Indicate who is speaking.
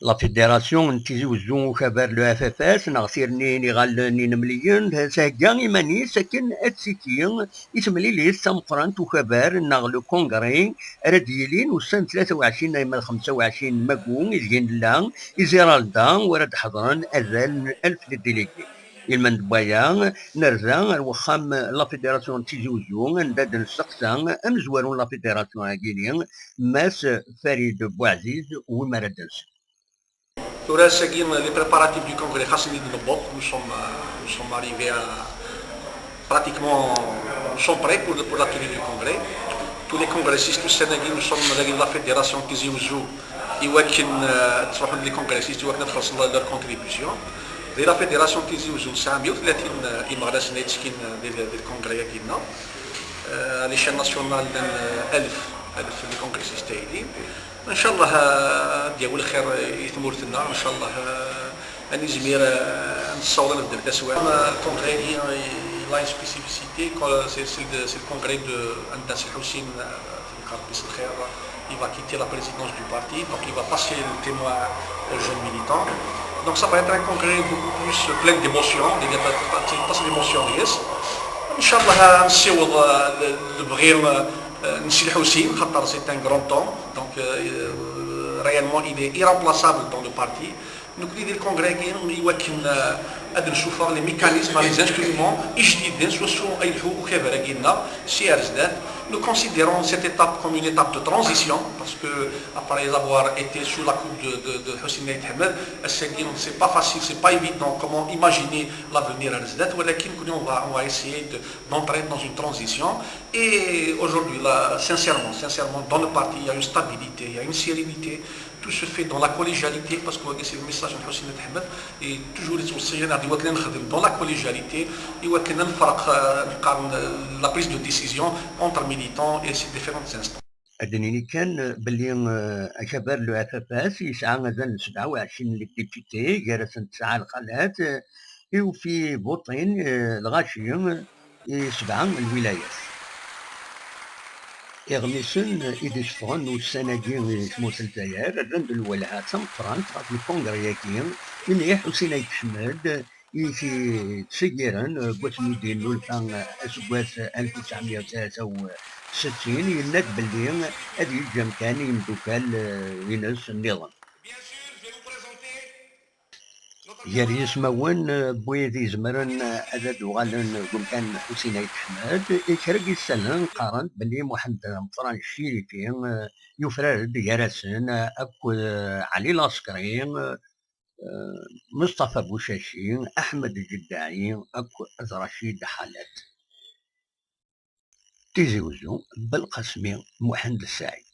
Speaker 1: لا فيدراسيون تيزي وزون خبر لو اف اف اس نغسير ني غال ني مليون ساكا ايماني ساكن اتسيكي يسملي لي سامفرانت وخبر نغ لو كونغري رديلين وسنة 23 ايما 25 ماكون يزين لا يزيرالدا ورد حضران اذان 1000 ديليغي المن دبايا نرجع الوخام لا فيدراسيون تيزي وزون نداد نسقسا امزوارون لا فيدراسيون هاكيني ماس فريد بوعزيز ومردنس.
Speaker 2: Les préparatifs du congrès nous sommes arrivés à pratiquement, nous sommes prêts pour la tenue du congrès. Tous les congressistes du Sénégal, nous sommes dans la fédération qui joue les congressistes leur contribution. Et la fédération qui joue 130 إمارات ناتشكين ديال الكونغري كينا à l'échelle nationale 1000 les congressistes تاعي ان شاء الله ديال الخير يثمر لنا ان شاء الله اني زمير نتصور نبدا الاسواق الكونغري هي لا سبيسيفيسيتي سي الكونغري دو انداس الحسين في قربيس الخير il va quitter la présidence du parti donc il va passer le témoin aux jeunes militants donc ça va être un congrès beaucoup plus plein d'émotions تصل d'émotions yes ان شاء الله نسيوض البغير نسي الحسين خاطر سي ان غران طون دونك réellement il est irremplaçable dans le parti donc l'idée du congrès يمكن هاد نشوفوا لي ميكانيزم لي انسترومون جديدين سوا يلحو وكبر كينا سي ارزدات nous considérons cette étape comme une étape de transition parce que après avoir été sous la coupe de Hossein Naït Hamed c'est pas facile, c'est pas évident comment imaginer l'avenir à Rzdat ولكن on va essayer d'entrer dans une transition et aujourd'hui là sincèrement dans le parti il y a une stabilité, il y a une sérénité tout se fait dans la collégialité parce que c'est le message de Hossein Naït Hamed et toujours dans la collégialité la prise de décision entre militants et ces différentes instances.
Speaker 1: أدنيني كان بلي أكبر لو اف اف اس يسعى مازال 27 لي ديبيتي جالس 9 القناة وفي بوطين الغاشي 7 الولايات إغميسن إديش فغن والسناجين سموس الجزائر الرند الولعات سم فرانك في الكونغرياكين من حسين أيت حماد في تسيرن قوتميدين لولفان أسواس 1963 يناد بلي هذه الجمكان يمدوكال ينس النظام ياري يسمون بويدي زمرن أدد وغالن قمكان حسين أيت حماد إكرق السنة قارن بلي محمد مفران الشيريفي يفرد يارسن أكو علي العسكري مصطفى بوشاشي أحمد الجداعي أكو رشيد حالات تيزي وزو بالقسمي محمد السعيد.